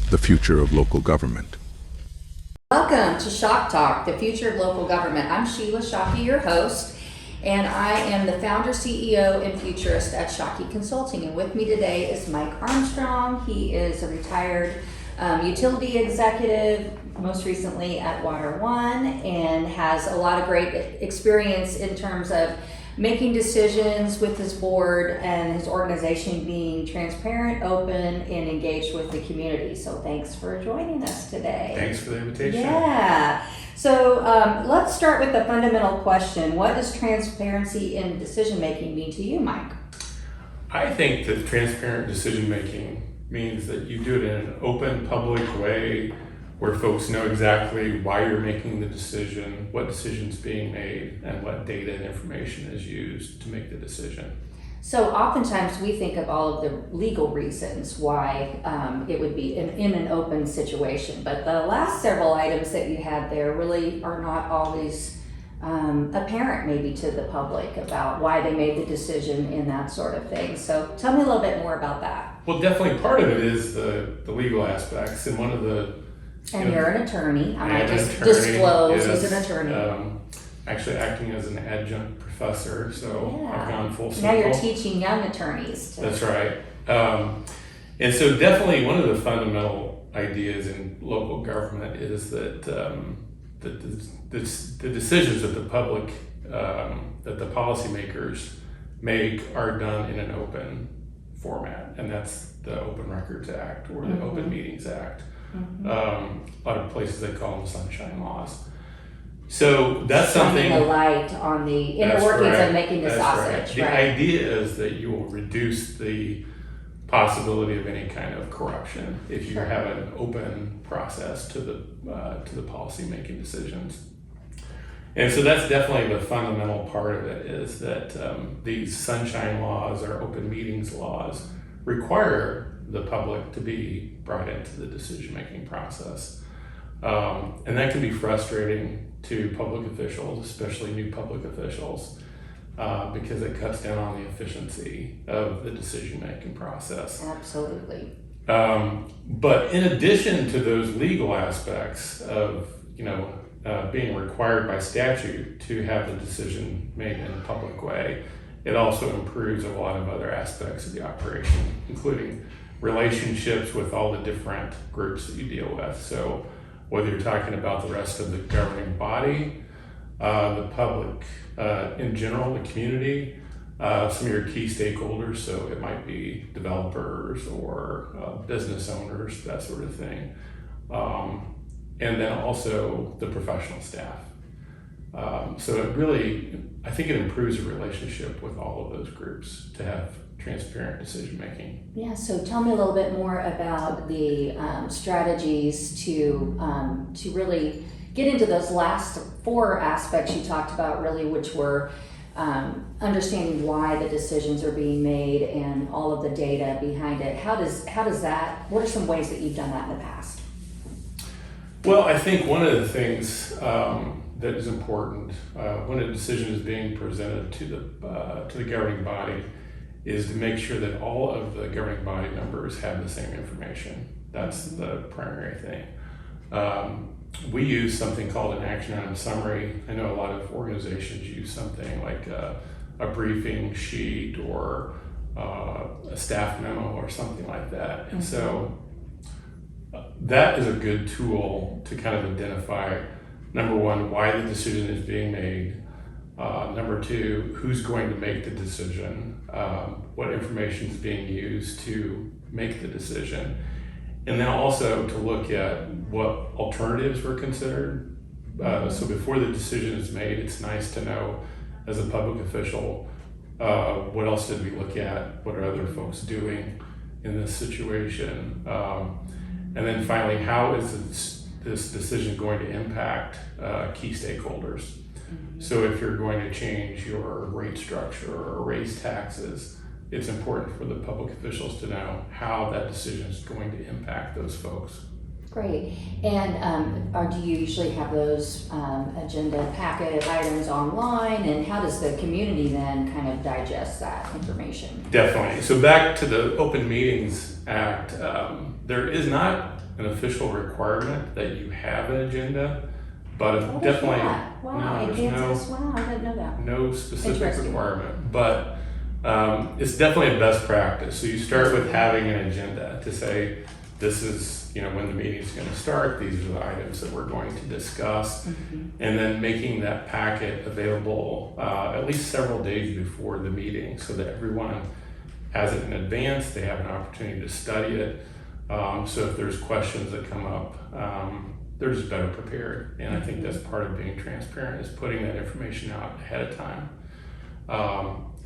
the future of local government. Welcome to Shock Talk, the future of local government. I'm Sheila Shockey, your host, and I am the founder, CEO, and futurist at Shockey Consulting. And with me today is Mike Armstrong. He is a retired utility executive, most recently at WaterOne, and has a lot of great experience in terms of making decisions with his board and his organization being transparent, open, and engaged with the community. So thanks for joining us today. Thanks for the invitation. Yeah. So let's start with the fundamental question. What does transparency in decision making mean to you, Mike? I think that transparent decision making means that you do it in an open, public way where folks know exactly why you're making the decision, what decision's being made, and what data and information is used to make the decision. So oftentimes we think of all of the legal reasons why it would be in an open situation, but the last several items that you had there really are not always apparent maybe to the public about why they made the decision and that sort of thing. So tell me a little bit more about that. Well, definitely part of it is the legal aspects, and one of the And you're an attorney. I might just attorney, disclose yes, he's an attorney. Actually acting as an adjunct professor, so Yeah. I've gone full circle. Now you're teaching young attorneys. That's right. And so definitely one of the fundamental ideas in local government is that the decisions that the public, that the policymakers make are done in an open format, and that's the Open Records Act or the Open Meetings Act. A lot of places they call them sunshine laws. So that's Shining something. a light on the inner That's workings right. of making the That's sausage, right. right? The idea is that you will reduce the possibility of any kind of corruption if you Sure. have an open process to the policy making decisions. And so that's definitely the fundamental part of it, is that these sunshine laws or open meetings laws require the public to be brought into the decision-making process. And that can be frustrating to public officials, especially new public officials, because it cuts down on the efficiency of the decision-making process. Absolutely. But in addition to those legal aspects of, being required by statute to have the decision made in a public way, it also improves a lot of other aspects of the operation, including relationships with all the different groups that you deal with. So whether you're talking about the rest of the governing body, the public in general, the community, some of your key stakeholders, so it might be developers or business owners, that sort of thing. And then also the professional staff. So it really, I think it improves the relationship with all of those groups to have transparent decision making. Yeah, so tell me a little bit more about the strategies to really get into those last four aspects you talked about, really, which were understanding why the decisions are being made and all of the data behind it. How does that, what are some ways that you've done that in the past? Well, I think one of the things that is important when a decision is being presented to the governing body is to make sure that all of the governing body members have the same information. That's the primary thing. We use something called an action item summary. I know a lot of organizations use something like a briefing sheet or a staff memo or something like that. And so that is a good tool to kind of identify, number one, why the decision is being made. Number two, who's going to make the decision, what information is being used to make the decision, and then also to look at what alternatives were considered. So before the decision is made, it's nice to know, as a public official, what else did we look at, what are other folks doing in this situation, and then finally, how is this decision going to impact key stakeholders? So if you're going to change your rate structure or raise taxes, it's important for the public officials to know how that decision is going to impact those folks. Great. And do you usually have those agenda packet items online? And how does the community then kind of digest that information? Definitely. So back to the Open Meetings Act, there is not an official requirement that you have an agenda, but Oh, definitely wow, no, there's wow, I didn't know that. no specific Interesting. requirement, but it's definitely a best practice. So you start with having an agenda to say, this is, when the meeting's going to start, these are the items that we're going to discuss, and then making that packet available at least several days before the meeting so that everyone has it in advance, they have an opportunity to study it. So if there's questions that come up, they're just better prepared. And I think that's part of being transparent, is putting that information out ahead of time.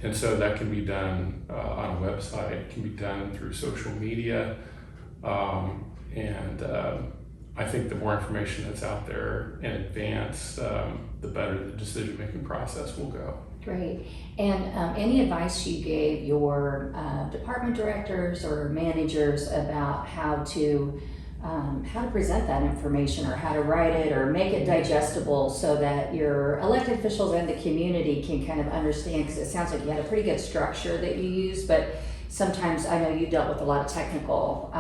And so that can be done on a website, it can be done through social media. I think the more information that's out there in advance, the better the decision-making process will go. Great. And any advice you gave your department directors or managers about how to present that information, or how to write it or make it digestible so that your elected officials and the community can kind of understand? Because it sounds like you had a pretty good structure that you use, but sometimes I know you dealt with a lot of technical,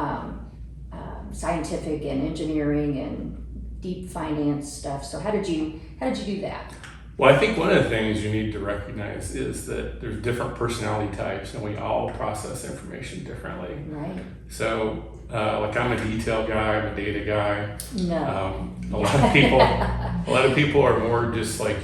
scientific and engineering and deep finance stuff. So how did you do that? Well, I think one of the things you need to recognize is that there's different personality types, and we all process information differently. Right. So, like, I'm a detail guy, I'm a data guy. No. A lot of people are more just like,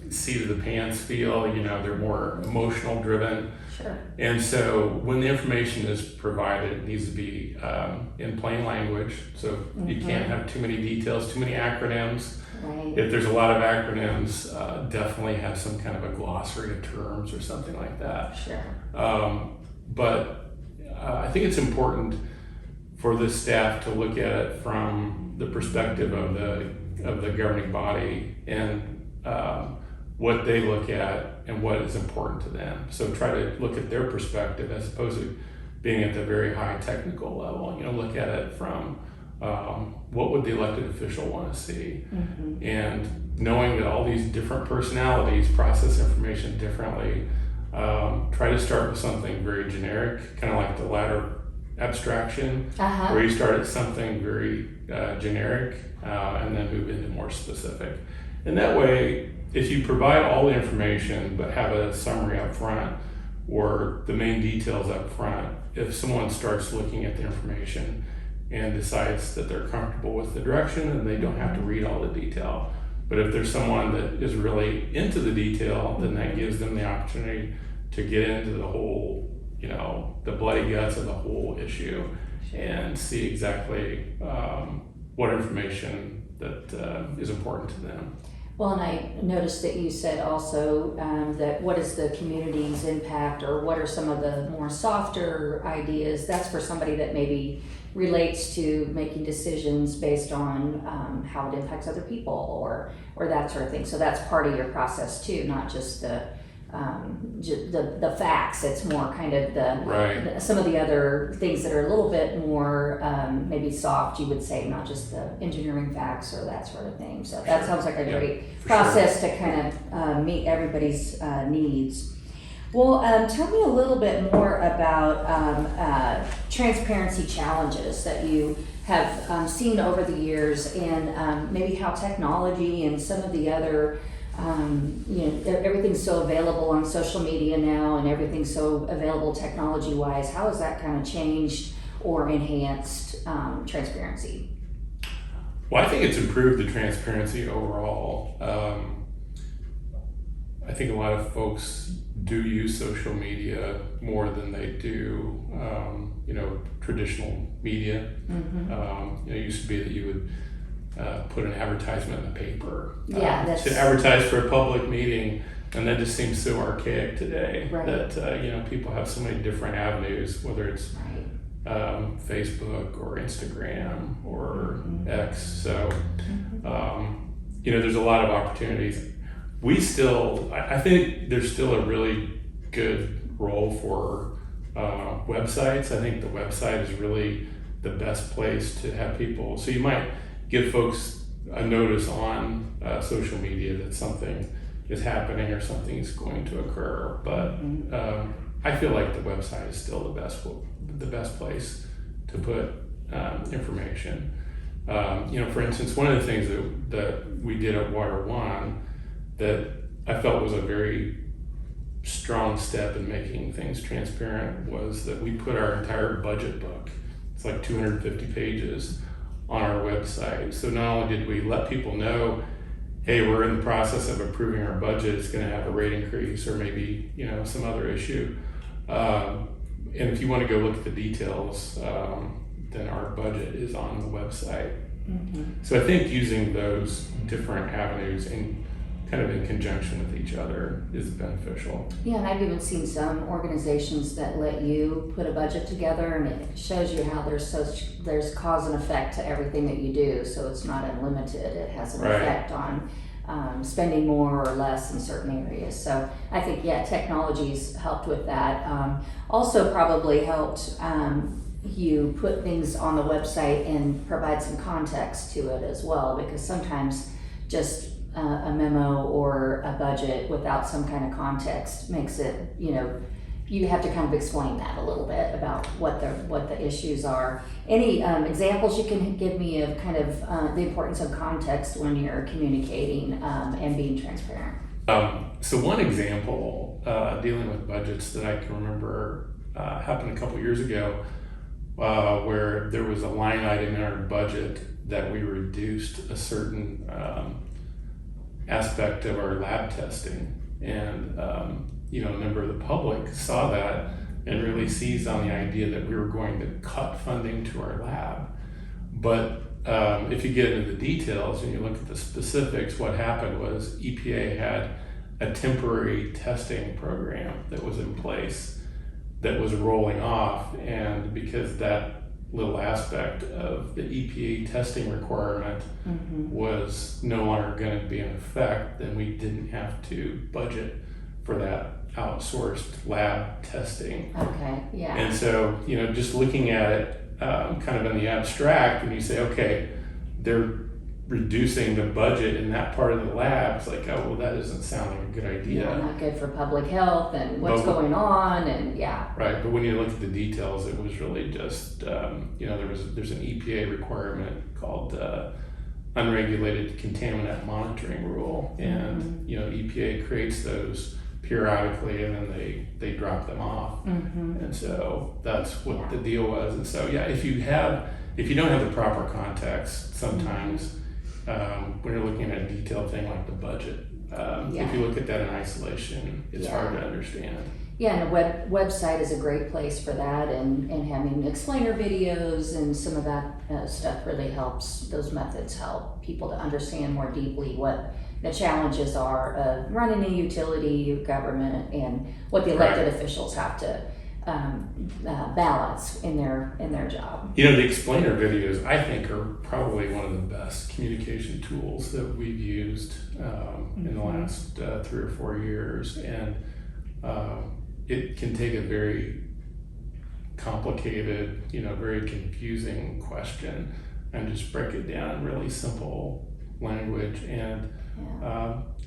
seat of the pants feel. They're more emotional driven. Sure. And so when the information is provided, it needs to be in plain language. So you can't have too many details, too many acronyms. Right. If there's a lot of acronyms, definitely have some kind of a glossary of terms or something like that. Sure. But I think it's important for the staff to look at it from the perspective of the governing body and what they look at and what is important to them. So try to look at their perspective as opposed to being at the very high technical level. Look at it from what would the elected official want to see, and knowing that all these different personalities process information differently. Try to start with something very generic, kind of like the ladder abstraction, where you start at something very generic and then move into more specific. And that way, if you provide all the information but have a summary up front or the main details up front, if someone starts looking at the information and decides that they're comfortable with the direction, then they don't have to read all the detail. But if there's someone that is really into the detail, then that gives them the opportunity to get into the whole, the bloody guts of the whole issue and see exactly what information that is important to them. Well, and I noticed that you said also that what is the community's impact, or what are some of the more softer ideas? That's for somebody that maybe relates to making decisions based on how it impacts other people or that sort of thing. So that's part of your process too, not just the facts. It's more kind of some of the other things that are a little bit more maybe soft, you would say, not just the engineering facts or that sort of thing. So that sounds like a great process to kind of meet everybody's needs. Well, tell me a little bit more about transparency challenges that you have seen over the years, and maybe how technology and some of the other everything's so available on social media now, and everything's so available technology-wise. How has that kind of changed or enhanced transparency? Well, I think it's improved the transparency overall. I think a lot of folks do use social media more than they do, traditional media. It used to be that you would put an advertisement in the paper to advertise for a public meeting, and that just seems so archaic today. That people have so many different avenues, whether it's Facebook or Instagram or X. So there's a lot of opportunities. I think there's still a really good role for websites. I think the website is really the best place to have people. So you might give folks a notice on social media that something is happening or something is going to occur. But I feel like the website is still the best place to put information. For instance, one of the things that we did at WaterOne that I felt was a very strong step in making things transparent was that we put our entire budget book, it's like 250 pages, on our website. So not only did we let people know, hey, we're in the process of approving our budget, it's going to have a rate increase or maybe some other issue. And if you want to go look at the details, then our budget is on the website. So I think using those different avenues in kind of in conjunction with each other is beneficial. Yeah, and I've even seen some organizations that let you put a budget together, and it shows you how there's cause and effect to everything that you do. So it's not unlimited; it has an effect on spending more or less in certain areas. So I think technology's helped with that. Also, probably helped. You put things on the website and provide some context to it as well, because sometimes just a memo or a budget without some kind of context makes it, you have to kind of explain that a little bit about what the issues are. Any examples you can give me of kind of the importance of context when you're communicating and being transparent? So one example dealing with budgets that I can remember happened a couple years ago, where there was a line item in our budget that we reduced a certain aspect of our lab testing, and a member of the public saw that and really seized on the idea that we were going to cut funding to our lab. But if you get into the details and you look at the specifics, what happened was EPA had a temporary testing program that was in place that was rolling off, and because that little aspect of the EPA testing requirement was no longer going to be in effect, then we didn't have to budget for that outsourced lab testing. Okay, yeah. And so, just looking at it kind of in the abstract, when you say, okay, they're reducing the budget in that part of the lab, it's like, oh, well, that doesn't sound like a good idea. Yeah, not good for public health and what's going on, and Right, but when you look at the details, it was really just, there's an EPA requirement called unregulated contaminant monitoring rule, and EPA creates those periodically, and then they drop them off, and so that's what the deal was. And so if you don't have the proper context, sometimes when you're looking at a detailed thing like the budget, if you look at that in isolation, it's hard to understand. Yeah, and a website is a great place for that, and having explainer videos and some of that stuff really helps. Those methods help people to understand more deeply what the challenges are of running a utility government and what the elected officials have to balance in their job. The explainer videos, I think, are probably one of the best communication tools that we've used in the last 3 or 4 years, and it can take a very complicated, very confusing question and just break it down in really simple language, and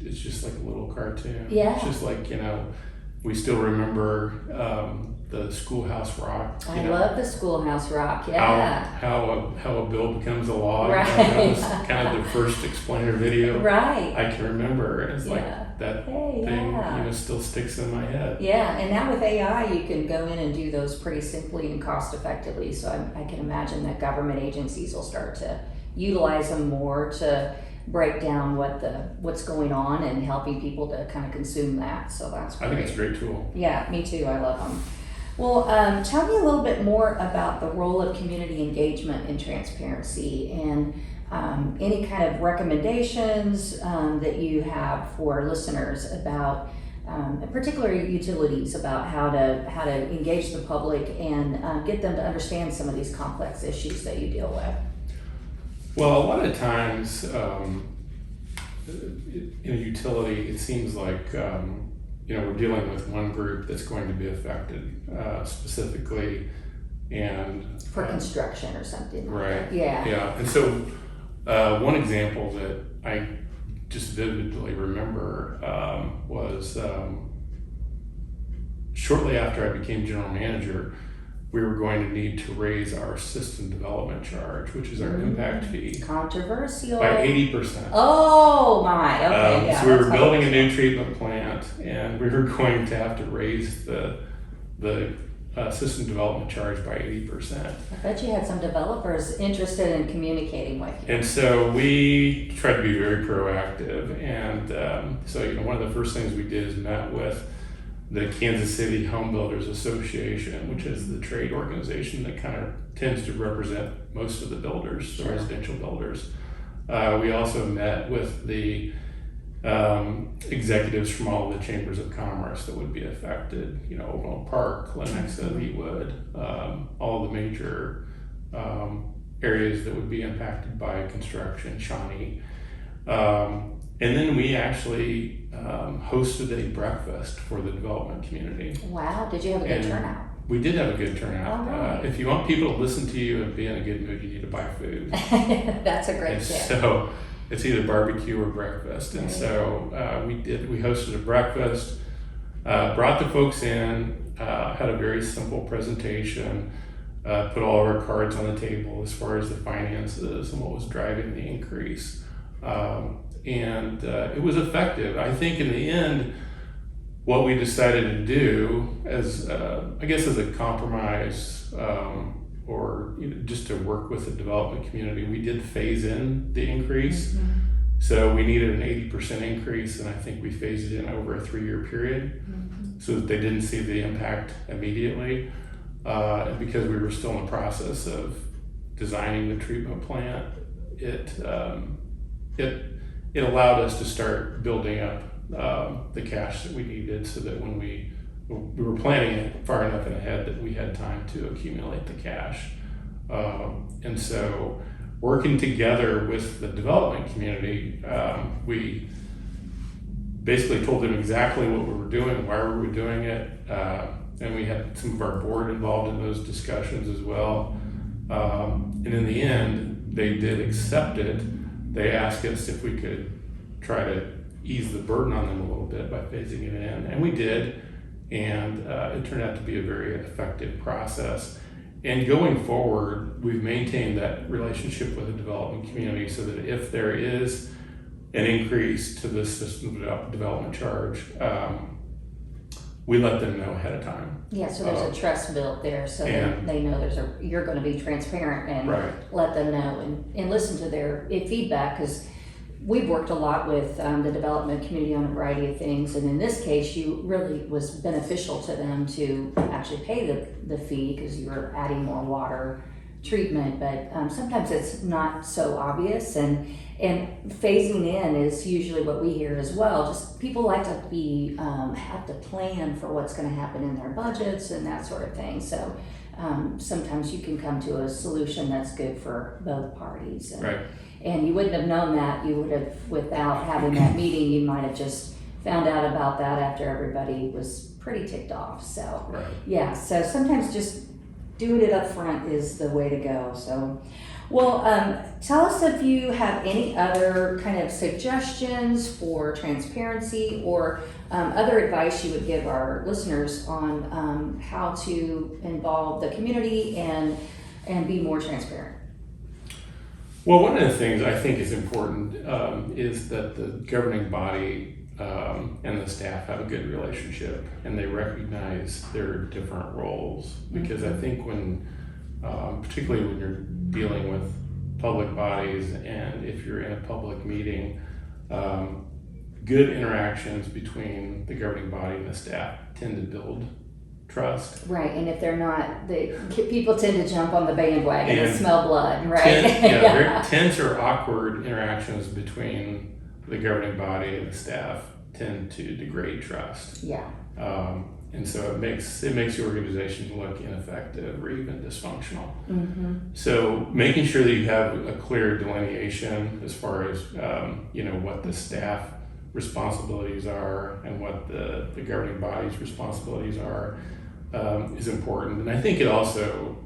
it's just like a little cartoon. It's just like, we still remember the Schoolhouse Rock. I love the Schoolhouse Rock. How a bill becomes a law. Right. That was kind of the first explainer video I can remember. It's like that thing still sticks in my head. Yeah, and now with AI, you can go in and do those pretty simply and cost effectively. So I can imagine that government agencies will start to utilize them more to break down what's going on and helping people to kind of consume that. So that's great. I think it's a great tool. Yeah, me too. I love them. Well, tell me a little bit more about the role of community engagement and transparency, and any kind of recommendations that you have for listeners about, particularly utilities, about how to engage the public and get them to understand some of these complex issues that you deal with. Well, a lot of times in a utility, it seems like we're dealing with one group that's going to be affected. Specifically, And For construction or something. like right. that. Yeah. Yeah. And so one example that I just vividly remember was shortly after I became general manager, we were going to need to raise our system development charge, which is our impact fee, Controversial. by 80%. Oh my. Okay. Yeah. So we were that's building a how- new treatment plant, and we were going to have to raise the system development charge by 80%. I bet you had some developers interested in communicating with you. And so we tried to be very proactive. And so, one of the first things we did is met with the Kansas City Home Builders Association, which is the trade organization that kind of tends to represent most of the builders, the residential builders. We also met with the executives from all the chambers of commerce that would be affected, Overland Park, Lenexa, Leawood, all the major areas that would be impacted by construction, Shawnee. And then we actually hosted a breakfast for the development community. Wow, did you have a good turnout? We did have a good turnout. All right. If you want people to listen to you and be in a good mood, you need to buy food. That's a great And tip. so it's either barbecue or breakfast. And so we hosted a breakfast, brought the folks in, had a very simple presentation, put all of our cards on the table as far as the finances and what was driving the increase. And it was effective. I think in the end, what we decided to do as a compromise, or just to work with the development community, we did phase in the increase. Mm-hmm. So we needed an 80% increase, and I think we phased it in over a 3-year period, so that they didn't see the impact immediately. And because we were still in the process of designing the treatment plant, it allowed us to start building up the cash that we needed, so that when we were planning it far enough in ahead that we had time to accumulate the cash. And so working together with the development community, we basically told them exactly what we were doing, why we were doing it, and we had some of our board involved in those discussions as well. And in the end, they did accept it. They asked us if we could try to ease the burden on them a little bit by phasing it in, and we did. And it turned out to be a very effective process. And going forward, we've maintained that relationship with the development community, so that if there is an increase to the system development charge, we let them know ahead of time. Yeah, so there's a trust built there, so that they know you're going to be transparent and let them know and listen to their feedback, because we've worked a lot with the development community on a variety of things, and in this case, you really was beneficial to them to actually pay the fee because you were adding more water treatment. But sometimes it's not so obvious, and phasing in is usually what we hear as well. Just people like to be have to plan for what's going to happen in their budgets and that sort of thing. So sometimes you can come to a solution that's good for both parties. And you wouldn't have known that. You would have, without having that meeting, you might have just found out about that after everybody was pretty ticked off. So, yeah, so sometimes just doing it up front is the way to go. So, well, tell us if you have any other kind of suggestions for transparency or other advice you would give our listeners on how to involve the community and be more transparent. Well, one of the things I think is important is that the governing body and the staff have a good relationship, and they recognize their different roles. Because I think when, particularly when you're dealing with public bodies, and if you're in a public meeting, good interactions between the governing body and the staff tend to build trust. Right, and if they're not, people tend to jump on the bandwagon and smell blood, right? Very tense or awkward interactions between the governing body and the staff tend to degrade trust. Yeah. And so it makes the organization look ineffective or even dysfunctional. So making sure that you have a clear delineation as far as what the staff responsibilities are and what the governing body's responsibilities are. is important. And I think it also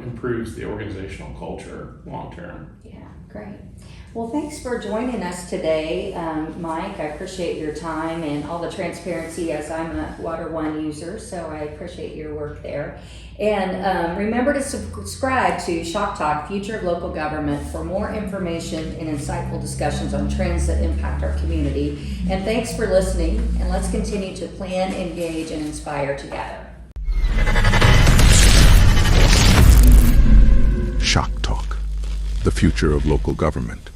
improves the organizational culture long term. Yeah, great. Well, thanks for joining us today, Mike. I appreciate your time and all the transparency, as I'm a WaterOne user, so I appreciate your work there. And remember to subscribe to Shock Talk, Future of Local Government, for more information and insightful discussions on trends that impact our community. And thanks for listening, and let's continue to plan, engage, and inspire together. Shock Talk, the future of local government.